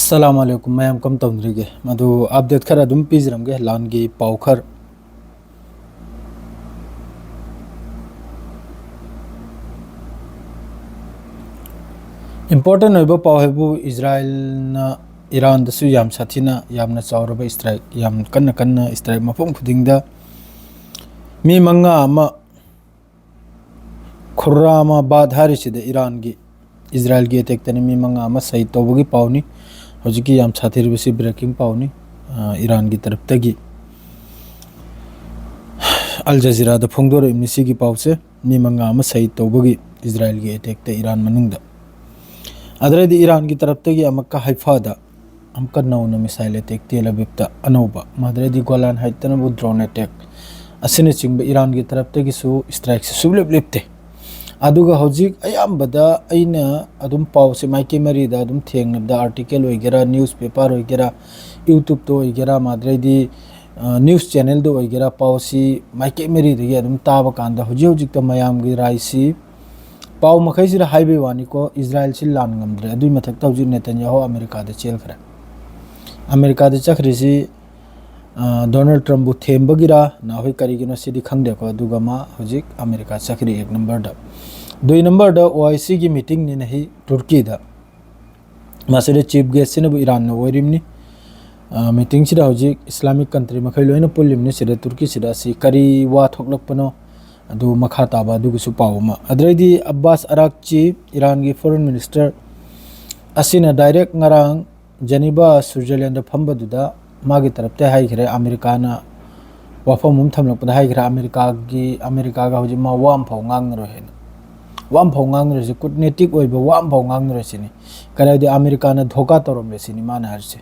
अस्सलामुअलैकुम मैम कम तौंद्रिगे मधु अपडेट खर अदुम पिजरमगे लानगी पाउखर important होइबो पाउहेबु Israel ना ईरान दसु याम साथिना यामना चावरबा स्ट्राइक याम कन्न कन्न स्ट्राइक मफम खुदिंगदा मी मंगा अमा खुर्रामा बाद हारिसिदे ईरान गी इजराइल गी अटैक तने मी मंगा अमा सही तौबगी पाउनी हजिकी याम साथिरबसी ब्रेकिंग पाउनी ईरान की तरफ तगी अल जजीरा द फोंगदोर इमनिसी की पाउसे मी मंगा अमा सही तौबगी इजराइल की अटैक ते ईरान मनुंगदा अदरेदी ईरान की तरफ तगी अमक्का हाइफादा हमका नौना मिसाइल अटैक तेल अबिबता अनोबा मदरेदी गोलान हाइतनबु ड्रोन अटैक असिने चिंग ईरान की तरफ तगी सु स्ट्राइक से सुबलेब लेपते अदुगा हौजिक अयाम्बदा अइना अदुम पाउसे माइके मरीदा अदुम थेंगनबदा आर्टिकल होइगेरा न्यूज़ पेपर होइगेरा यूट्यूब तो होइगेरा माद्रेदी न्यूज़ चैनल दो होइगेरा पाउसी माइके मरीदगी अदुम ताबा कांदा हौजि हौजिक त मयामगी राइसी पाउ मखैसिरा हाइवे वानिको इजराइल से लान ngамद्रे अदुइ मथक्ता हौजि नेतन्याहु अमेरिका द चेलखरा अमेरिका द चखरिसि डोनाल्ड ट्रम्प बु थेमबगिरा नाहोइ करिगिनो सिदि खंगदेको अदुगा मा हौजिक अमेरिका चखरि एक नंबर द दुई नंबर द ओआईसी की मीटिंग नि नहीं तुर्की द मासरे चीफ गेस्ट सिनबु ईरान न ओइरिमनि मीटिंग सिदा हौजिक इस्लामिक कंट्री मखै लोइना पुलिमनि सिदा तुर्की सिदा सि करी वा थोकलकपनो अदु मखा ताबा अदुगसु पाउमा अद्रैदी अब्बास अराक्ची ईरान की फॉरेन मिनिस्टर असिना डायरेक्ट ngarang जेनेवा स्विट्जरलैंड फंबदुदा मागी तरफते हाइखरे अमेरिकाना वाफमुम थमलकपदा हाइखरे अमेरिका गा हौजि मा वाम फाउ ngangnरो हेन वाम फाउ ngangnरो जे कूटनीतिक ओइबो वाम फाउ ngangnरो सिनि करादि अमेरिकाना धोखा तोरमले सिनि माना हरसे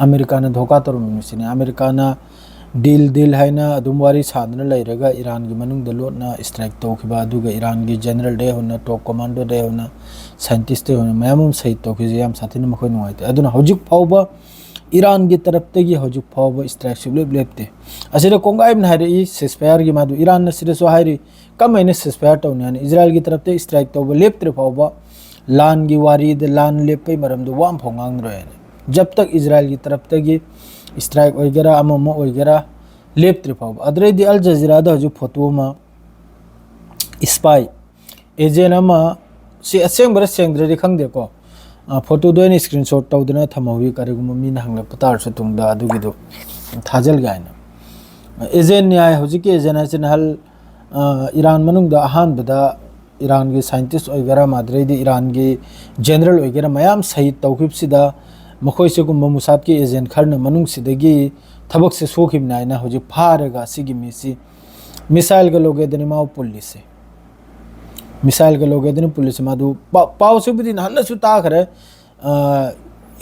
अमेरिकाना धोखा तोरमले सिनि अमेरिकाना डील हैना अदुम वारी सादना लैरगा ईरान की मनुंग दलोना स्ट्राइक तौखिबा अदुगा ईरान की जनरल डे होना टॉप कमांडो डे होना साइंटिस्ट डे होना मयामुम सही तौखिजे याम साथिन मखोय नुवाइते अदुना हौजिक फाउबा ईरान की तरफ तगी हौजिक फाउबा स्ट्राइक सुबलेब लेपते असिदा कोंगाइम हाइरे ई सेसफायर की मादु ईरान न सिरसो हाइरे कमैने सेसफायर तौने इजराइल की तरफ ते स्ट्राइक तौबा लेपत्रे फाउबा लान की वारी द लान लेपै मरम दु वाम फाउंगांग रहे जब तक इजराइल की तरफ तगी स्ट्राइक वगैरह अमम वगैरह लेपत्रे फाउबा अदरेदी अल जजीरा द हजु फोटो मा स्पाई एजेंट अमा से असेंबर सेंद्रदि खंगदेको फोटो दोइन स्क्रीनशॉट तौदना थमौवी करिगुम मीना हंगलक पतार सुतुंगदा अदुगिदो थाजल गायना एजेंट न्याय हजिकी एजेंट आइसन हल ईरान मनुंगदा अहानबदा ईरान की साइंटिस्ट वगैरह माद्रेदी ईरान की जनरल वगैरह मयाम शहीद तौखिबसिदा मखोइसे गुम मुसाद की एजेंट खरन मनुंग सिदगी थबक से सोखिब नाइना हजि फारेगा सिगी मिसी मिसाइल का लोगे दनि माउ पुलिस से मिसाइल का लोगे दनि पुलिस मादु पाउ से बुदि हन्न सु ताखरे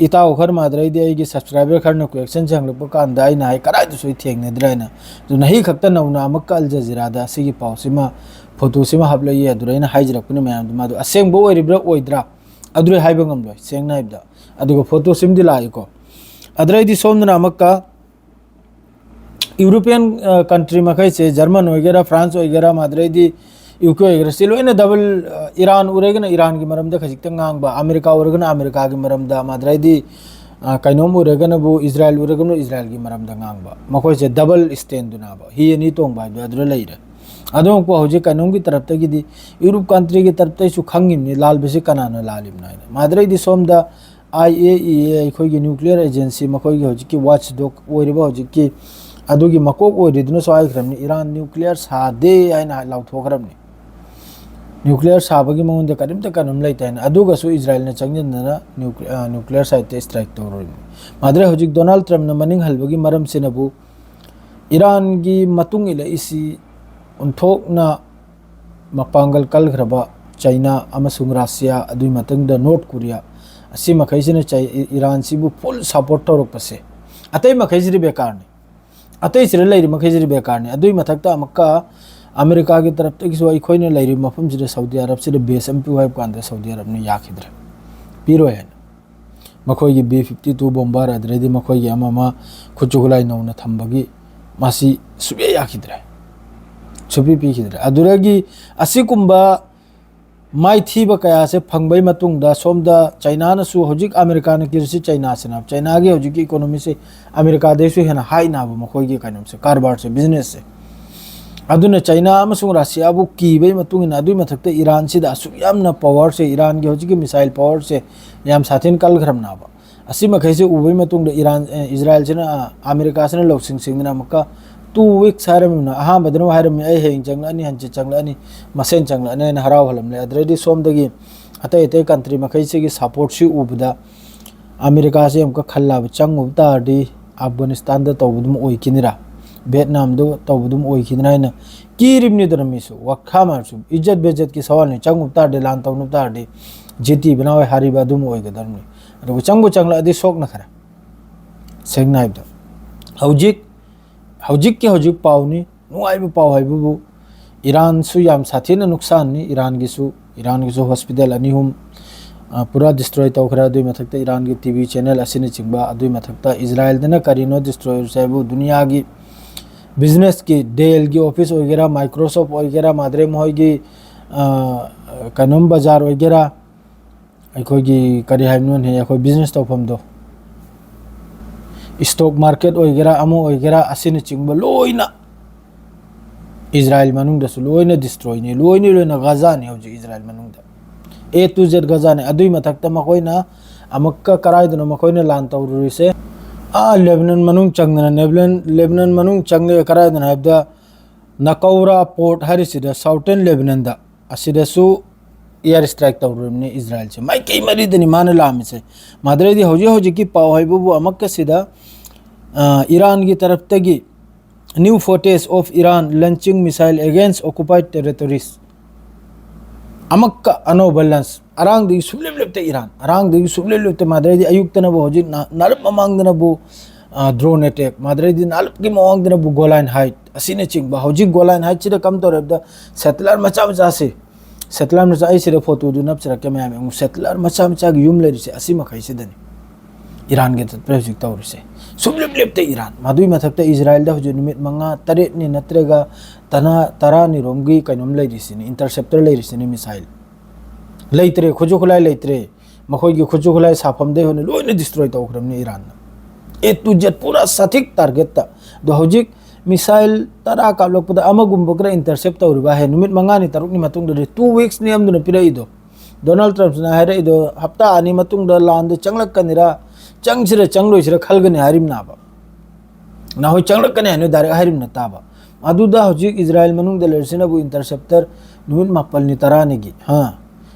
इताउ खर माद्रै दे आइगी सब्सक्राइबर खरन क्वेश्चन जंगलप कांदा आइ नाइ कराइ दुसु थेंगने द्राइना दु नहि खक्ता नौना अमक अल जजीरा दा सिगी पाउ सिमा फोटो सिमा हबलय अदुरैना हाइजरकने मयाम मादु असेंगबो ओइरिब्रा ओइद्रा अदुरै हाइबा ngamloi सेंगना हाइबदा अदुगा फोटो सिमदि लाइको अदरैदी सोमना अमक्का यूरोपियन कंट्री मखै से जर्मन वगैरह फ्रांस वगैरह माद्रेदी यूके वगैरह से लोइना डबल ईरान उरेगना ईरान की मरमदा खजिकता ngangbा अमेरिका उरेगना अमेरिका की मरमदा माद्रेदी कैनोम उरेगना बु इजराइल उरेगना इजराइल की मरमदा ngangbा मखै से डबल स्टैंड दुनाबा ही नि तोंगबा अदुर लैरे अदों को हौजे कैनोम की तरफ तगिदी यूरोप कंट्री की तरफ तैसु खंगिमनि लाल बसे कनाना लालिम नाइना माद्रेदी सोमदा IAEA खोगी न्यूक्लियर एजेंसी मखोगी हौजिकी वाच डॉग ओइरिबा हौजिकी अदुगी मकोक ओइरिदुना सोआइखरमनि ईरान न्यूक्लियर सादे आइना लाउथोखरमनि न्यूक्लियर साबगी मंगोंदे करिमता कनम लैताइना अदुगासु इजराइल ने चंगनना न्यूक्लियर साइट स्ट्राइक तौरोइमि माद्रे हौजिक डोनाल्ड ट्रम्प न मनिंग हलबगी मरम सिनबु ईरान की मतुंग इला इसी उन्थोकना मपांगल कलखरबा चाइना अमसुंग रशिया अदुई मतंगदा नॉर्थ कोरिया असि मखैसिना ईरान सिबु फुल सपोर्ट तौरकपसे अतै मखैसिरि बेकारनि अतै सिर लैरि मखैसिरि बेकारनि अदुई मथक्ता अमक्का अमेरिका की तरफ तगिसु अइखोइना लैरि मफम सिर सऊदी अरब सिर बेस एमपी वाइब कांदा सऊदी अरब ने याखिद्रे पिरोय हेन मखोइगी B-52 बॉम्बर अदरेदी मखोइगी अममा खुचुगुलाई नौना थंबगी मासी सुबे याखिद्रे सुबी पीखिद्रे अदुरगी असिकुंबा माइथीब कया से फंगबई मतुंगदा सोमदा चाइना न सु होजिक अमेरिका न किरसी चाइना से ना चाइना गे होजिक इकोनॉमी से अमेरिका देश हेना हाई ना मखोई गे काइनम से कारबार से बिजनेस से अदुने चाइना अमसुंग रशिया बु कीबई मतुंग न अदुई मथक्ते ईरान सिदा असु यामना पावर से ईरान गे होजिक मिसाइल पावर से याम साथिन कल खरम नाबा असी मखै से उबई मतुंग ईरान इजराइल से अमेरिका से लौसिंग सिंगना मक्का 2 weeks हारमना अहा बदनो हारम ए हेंग चंगलानी हंचे चंगलानी मसेन चंगलाने न हराव हलमले अदरेडी सोमदगी अतै अतै कंट्री मखै से सपोर्ट सी उबदा अमेरिका से हमका खल्लाब चंग उबतारदी अफगानिस्तान द तौबदुम ओइकिनिरा वियतनाम दो तौबदुम ओइकिनिरा न किरिमनि दरमिसु वखामासु इज्जत बेज्जत की सवाल ने चंग उबतारदे लान तौन उबतारदे जेती बनावे हारिबा दुम ओइगदरमनि अदो चंगु चंगला अदि सोक न खरा सेगनाइब हौजिक हौजिक के हौजिक पाउनी नुआइब पाउ हाइबु ईरान सु याम साथीना नुकसान नि ईरान गिसु हॉस्पिटल अनिहुम पूरा डिस्ट्रॉय तौखरा दुई मथक्ता ईरान की टीवी चैनल असिने चिंबा दुई मथक्ता इजराइल दना करिनो डिस्ट्रॉय साइबु दुनिया की बिजनेस की डेल की ऑफिस वगैरह माइक्रोसॉफ्ट वगैरह मादरे मोय की कनम बाजार वगैरह अखोई की करी हाइनोन है अखोई बिजनेस तौफम दो स्टॉक मार्केट वगैरह अमो वगैरह असिने चिंबा लोइना इजराइल मनुंग दसु लोइना डिस्ट्रॉय ने लोइना गाजा ने हौजी इजराइल मनुंग दा A to Z गाजा ने अदुई मथक्ता मखोइना अमक्का कराइदनो मखोइना लान तौरुरिसे लेबनान मनुंग चंगना लेबनान मनुंग चंगले कराइदनो हाबदा नकौरा पोर्ट हरिसिदा साउथर्न लेबनान दा असिदसु एयर स्ट्राइक तौरुमने इजराइल से माइ कई मरीदनी मान लामी से मादरेदी हौजी की पाव हाइबु अमक्का सिदा ईरान की तरफ तगी new footage of Iran launching missile against occupied territories अमक्का अनो बैलेंस अरांग दी सुबलेब लेप्ते ईरान अरांग दी सुबलेब लेप्ते मादरेदी अयुक्तना बो हौजी नालप ममांगदना बो ड्रोन अटैक मादरेदी नालप की मवांगदना बो गोलान हाइट असिने चिंगबा हौजी गोलान हाइट सिदा कम तौरबदा सेटलर मचा मचा से सेटलर मचा आई सिदा फोटो दु नपचरा के मैम सेटलर मचा मचा की युम लेरिसे असि मखै सिदनी ईरान के प्रोजेक्ट तौरसे सुबलेब लेप्ते ईरान मादुई मथक्ता इजराइल दा हौजी निमित मंगा तरेत नि नत्रेगा तरा नि रोमगी कइनोम लेरिसिनी इंटरसेप्टर लेरिसिनी मिसाइल लेइत्रे खुजु खुलाई लेइत्रे मखोई की खुजु खुलाई साफम दे होने लोइने डिस्ट्रॉय तौखरमनी ईरान ए टू जेड पूरा सठिक टारगेट ता दो हौजिक मिसाइल तरा कालोकपदा अमगुम्बकरा इंटरसेप्ट तौरिबा है निमित मंगा नि तरुक नि मतुंग दे 2 weeks नि अमदुन पिराइदो डोनाल्ड ट्रम्प ना हाइराइदो हप्ता अनि मतुंग द लान दे चंगलक कनिरा चंगसिरा चंगलोइसिरा खलगने हारिम नाबा ना होय चंगलक कने हने दारे हारिम न ताबा अदुदा हौजिक इजराइल मनुंग द लेरसिनाबु इंटरसेप्टर निमित मापल नि तरा निगी हां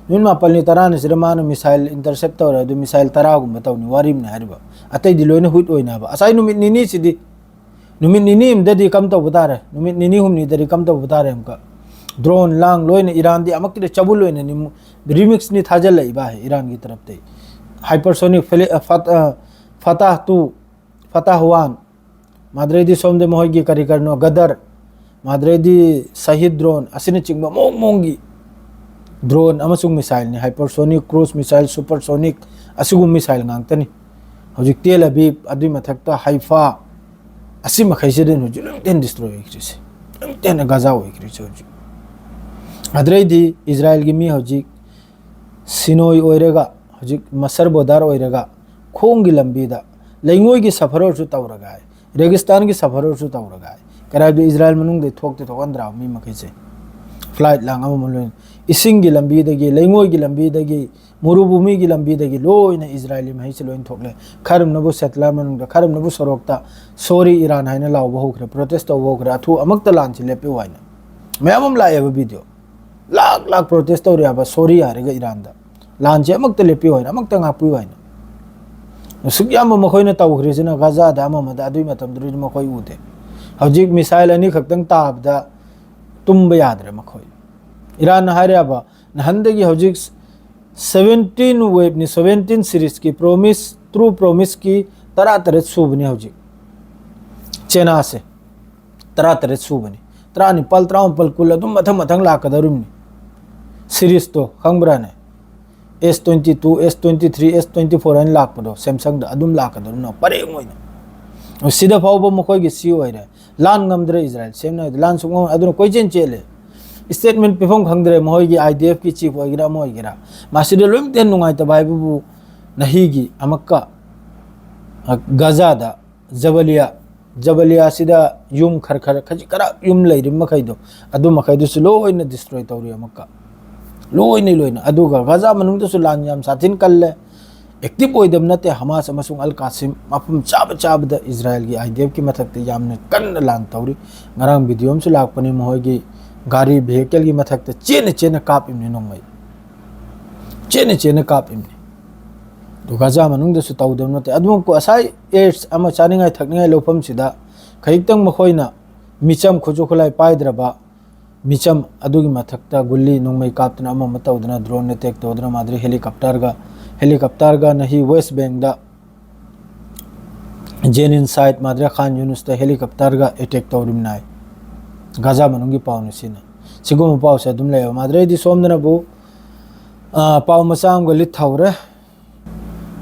निमित मापल नि तरा नि सिरा मान मिसाइल इंटरसेप्ट तौरा दु मिसाइल तरा गुम बताउनि वारिम न हारिबा अतै दिलोइने हुट ओइनाबा असाइ निमित निनी सिदी निमित निनी इमददी कम तो बतारे निमित निनी हुम नि दरी कम तो बतारे हमका ड्रोन लांग लोइने ईरान दी अमक्ति चबुल लोइने नि रिमिक्स नि थाजल लइबा है ईरान की तरफ ते हाइपरसोनिक फताह 1 मादरेदी सोमदे मोहगी करी करनो गदर मादरेदी शहीद ड्रोन असिने चिंगबा मोंगी ड्रोन अमसुंग मिसाइल ने हाइपरसोनिक क्रूज मिसाइल सुपरसोनिक असिगुम मिसाइल गांगतनी हौजिक तेल अबीब अदुई मथक्ता हाइफा असि मखैसेदेन हौजिक लंगटेन डिस्ट्रॉय होइक्रिसे लंगटेन गाजा होइक्रिसे हौजिक अदरेदी इजराइल की मी हौजिक सिनोई ओइरेगा हौजिक मसर बोदार ओइरेगा खोंगी लंबीदा लैंगोई की सफर सु तौरगा है रेगिस्तान की सफर सु तौरगा है कराबे इजराइल मनुंग दे थोकते थोकंद्रा मी मखैसे फ्लाइट लांग अमलोइन इसिंग की लंबीदगी लैंगोई की लंबीदगी मुरुभूमि की लंबीदगी लोइना इजराइली महैसे लोइन थोकले खरम नबु सेटलर मनुंग खरम नबु सरोक्ता सॉरी ईरान हाइना लाव होखरे प्रोटेस्ट तव होखरे अथु अमक्ता लांच लेपे वाइना मैमम लाएबा वीडियो लाख प्रोटेस्ट तौरियाबा सॉरी हारेगा ईरान दा लांचे अमक्ता लेपे वाइना अमक्ता ngapi वाइना सुग्याम मखोइना तौखरेसिना गाजा दा अममदा अदुई मतम दुरि मखोइ उदे हौजिक मिसाइल अनि खक्तंग ताबदा तुम्बा याद्रे मखोइ ईरान हारेबा नहंदगी हौजिक 17 वेब नि 17 सीरीज की प्रॉमिस ट्रू प्रॉमिस की तरा तरह सुबनी हौजिक चेना से तरा तरह सुबनी तरा नि पल तरा पल कुल अदुम मथंग मथंग लाकदरुमनी सीरीज तो खंगब्रा ने S22 S23 S24 अन लाकपदो सैमसंग दा अदुम लाकदरुना परे मोइना सिदा फावबो मखोइ गी सी ओइरे लान ngमद्रे इजराइल सेमना लान सुंग अदुन कोइजेन चेले स्टेटमेंट पिफम खंगद्रे मोहगी IDF की चीफ होइगरा मोइगरा मासिदे लोइम तेन नुंगाइ तबाइ बुबु नहीगी अमक्का गाजादा जबलिया सिदा युम खर खजिकरा युम लेरि मखैदो अदु मखैदो सु लोइना डिस्ट्रॉय तौरी अमक्का लोइना अदुगा गाजा मनुंग सु लान याम साथिन कल्ले एक्टिव होइदम नते हमास अमसुंग अल कासिम मफम चाब इजराइल की IDF की मथकते यामने कन्न लान तौरी ngarang वीडियो में लापनी मोहगी गाड़ी व्हीकल की मथकते चेन कापिमने नोंगमई चेन कापिमने तो गाजा मनुंग दसु तौदम नते अदुम को असाई एड्स अमा चानिंगाई थकनिंगाई लोफम सिदा खैतंग मखोइना मिचम खुजोखलाई पाइद्रबा मिचम अदुगी मथकता गुल्ली नोंगमई कापतना अमा मतौदना ड्रोन अटैक तौदना मादरी हेलीकॉप्टर का नहीं वेस्ट बैंक दा जेनिन साइड मादरा खान यूनुस दा हेलीकॉप्टर का अटैक तौरिम नाय गाजा मनुंगी पाउन सिना सिगुम पाउ से दुम ले मादरे दी सोमदना बु पाउ मसाम गो लिथ थौरे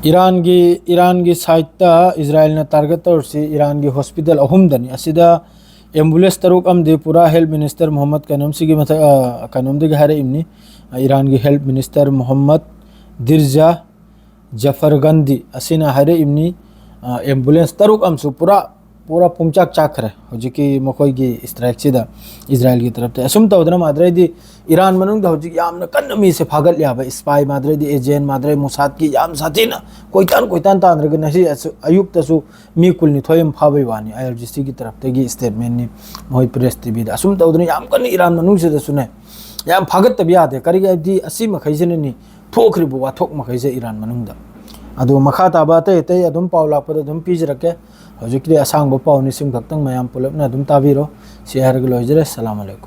ईरान की साइड ता इजराइल ना टारगेट तौरसी ईरान की हॉस्पिटल अहुमदनी असिदा एम्बुलेंस तरुक अमदे पूरा हेल्थ मिनिस्टर मोहम्मद कनमसी की मथा कनमदे हारे इमनी ईरान की हेल्थ मिनिस्टर मोहम्मद दिरजा जफरगंदी असिना हारे इमनी एम्बुलेंस तरुक अमसु पूरा पुंचाक चाखरे होजिकी मखोई स्ट्राइक सिदा इजराइल की तरफ ते असुम तौदना मादरेदी ईरान मनुंग दा होजिक यामना कन्न मी से फागल याबा स्पाई मादरेदी एजेंट मादरे मुसाद की याम साथीना कोइतान तानरग नसी अयुक तसु मी कुलनी थोयम फाबै वानी IRGC की तरफ ते स्टेटमेंट नि मोय प्रेस टीवी दा असुम तौदना याम कन्न ईरान मनुंग से दसुने याम फागत तबिया दे करिगे अबदी असि मखैजननी थोखरिबु वाथोक मखैजे ईरान मनुंग दा अदो मखा ताबा ते अदुम पाउ लापद अदुम पिजरके हौजिकदि असांग पाउ निसिम खक्तंग मयाम पुलपना अदुम ताबिरो सि हारग लोइजरे अस्सलाम वालेकुम।